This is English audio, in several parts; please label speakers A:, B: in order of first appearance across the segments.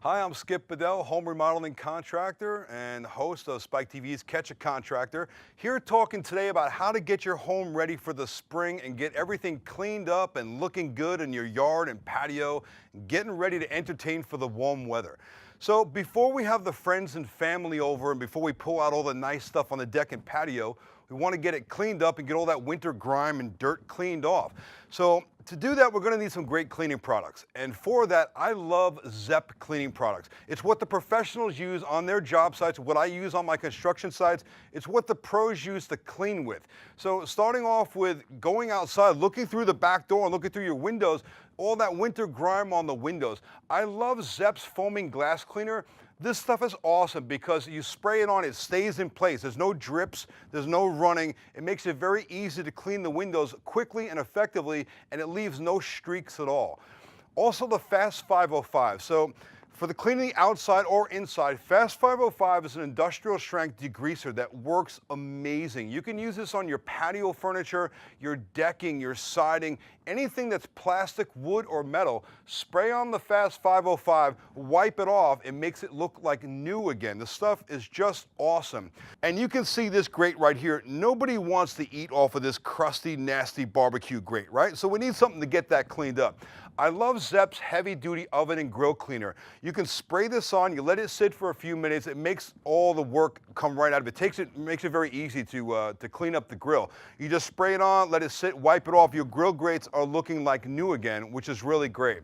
A: Hi, I'm Skip Bedell, home remodeling contractor and host of Spike TV's Catch a Contractor. Here talking today about how to get your home ready for the spring and get everything cleaned up and looking good in your yard and patio, getting ready to entertain for the warm weather. So before we have the friends and family over and before we pull out all the nice stuff on the deck and patio, we want to get it cleaned up and get all that winter grime and dirt cleaned off. So to do that, we're going to need some great cleaning products. And for that, I love Zep cleaning products. It's what the professionals use on their job sites, what I use on my construction sites. It's what the pros use to clean with. So starting off with going outside, looking through the back door and looking through your windows, all that winter grime on the windows. I love Zep's foaming glass cleaner. This stuff is awesome because you spray it on, it stays in place. There's no drips, there's no running. It makes it very easy to clean the windows quickly and effectively, and it leaves no streaks at all. Also the Fast 505. So for the cleaning outside or inside, Fast 505 is an industrial strength degreaser that works amazing. You can use this on your patio furniture, your decking, your siding, anything that's plastic, wood, or metal. Spray on the Fast 505, wipe it off, it makes it look like new again. The stuff is just awesome. And you can see this grate right here. Nobody wants to eat off of this crusty, nasty barbecue grate, right? So we need something to get that cleaned up. I love Zep's heavy-duty oven and grill cleaner. You can spray this on, you let it sit for a few minutes, it makes all the work come right out of it. Makes it very easy to clean up the grill. You just spray it on, let it sit, wipe it off. Your grill grates are looking like new again, which is really great.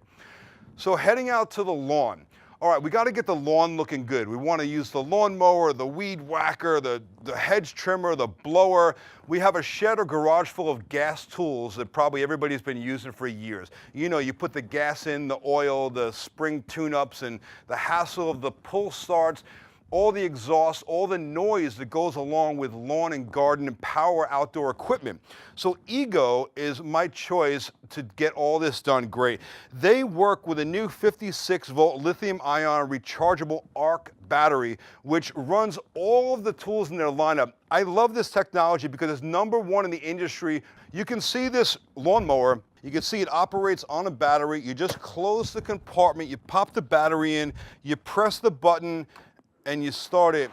A: So heading out to the lawn. All right, we got to get the lawn looking good. We want to use the lawnmower, the weed whacker, the hedge trimmer, the blower. We have a shed or garage full of gas tools that probably everybody's been using for years. You know, you put the gas in, the oil, the spring tune-ups, and the hassle of the pull starts, all the exhaust, all the noise that goes along with lawn and garden and power outdoor equipment. So Ego is my choice to get all this done great. They work with a new 56-volt lithium-ion rechargeable arc battery, which runs all of the tools in their lineup. I love this technology because it's #1 in the industry. You can see this lawnmower. You can see it operates on a battery. You just close the compartment, you pop the battery in, you press the button, and you start it.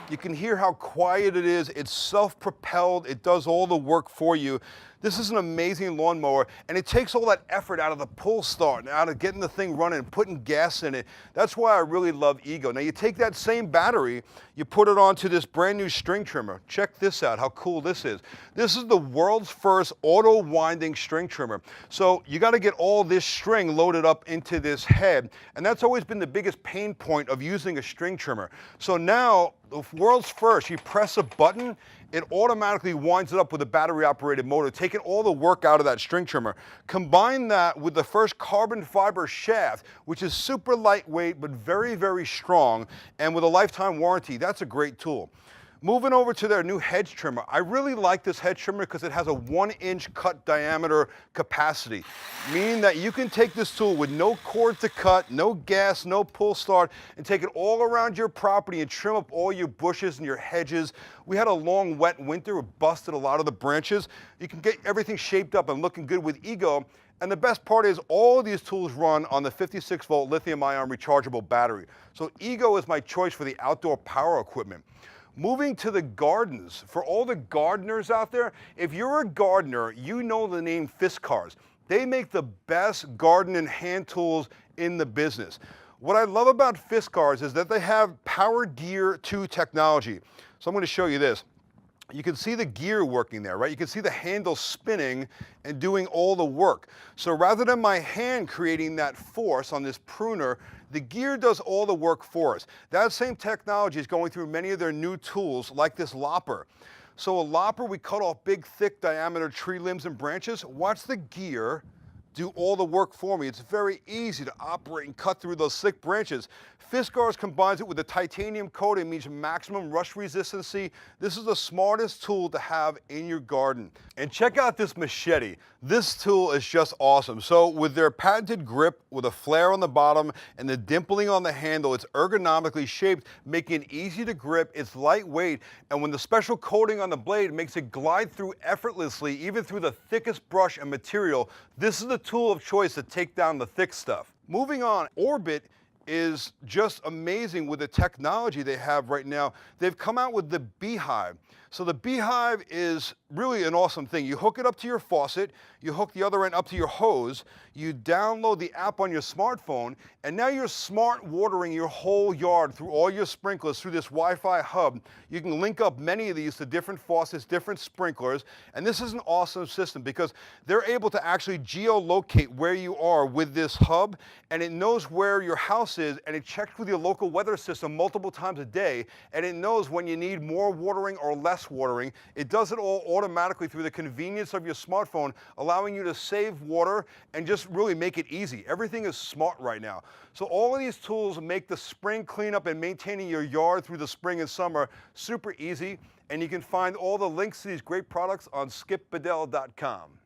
A: You can hear how quiet it is. It's self-propelled. It does all the work for you. This is an amazing lawnmower, and it takes all that effort out of the pull start and out of getting the thing running and putting gas in it. That's why I really love Ego. Now you take that same battery, you put it onto this brand new string trimmer. Check this out, how cool this is. This is the world's first auto winding string trimmer. So you got to get all this string loaded up into this head, and that's always been the biggest pain point of using a string trimmer. So now, the world's first, you press a button, it automatically winds it up with a battery operated motor, taking all the work out of that string trimmer. Combine that with the first carbon fiber shaft, which is super lightweight but very, very strong, and with a lifetime warranty. That's a great tool. Moving over to their new hedge trimmer. I really like this hedge trimmer because it has a 1-inch cut diameter capacity, meaning that you can take this tool with no cord to cut, no gas, no pull start, and take it all around your property and trim up all your bushes and your hedges. We had a long, wet winter. We busted a lot of the branches. You can get everything shaped up and looking good with Ego. And the best part is all of these tools run on the 56-volt lithium-ion rechargeable battery. So Ego is my choice for the outdoor power equipment. Moving to the gardens, for all the gardeners out there, if you're a gardener, you know the name Fiskars. They make the best garden and hand tools in the business. What I love about Fiskars is that they have Power Gear 2 technology. So I'm going to show you this. You can see the gear working there, right? You can see the handle spinning and doing all the work. So rather than my hand creating that force on this pruner, the gear does all the work for us. That same technology is going through many of their new tools like this Lopper. So a Lopper, we cut off big, thick diameter tree limbs and branches. Watch the gear do all the work for me. It's very easy to operate and cut through those thick branches. Fiskars combines it with a titanium coating, means maximum rust resistancy. This is the smartest tool to have in your garden. And check out this machete. This tool is just awesome. So with their patented grip, with a flare on the bottom and the dimpling on the handle, it's ergonomically shaped, making it easy to grip. It's lightweight, and when the special coating on the blade makes it glide through effortlessly, even through the thickest brush and material, this is the tool of choice to take down the thick stuff. Moving on, Orbit is just amazing with the technology they have right now. They've come out with the Beehive. So the Beehive is really an awesome thing. You hook it up to your faucet, you hook the other end up to your hose, you download the app on your smartphone, and now you're smart watering your whole yard through all your sprinklers through this Wi-Fi hub. You can link up many of these to different faucets, different sprinklers, and this is an awesome system because they're able to actually geolocate where you are with this hub, and it knows where your house is, and it checks with your local weather system multiple times a day, and it knows when you need more watering or less watering. It does it all automatically through the convenience of your smartphone, allowing you to save water and just really make it easy. Everything is smart right now. So all of these tools make the spring cleanup and maintaining your yard through the spring and summer super easy, and you can find all the links to these great products on skipbedell.com.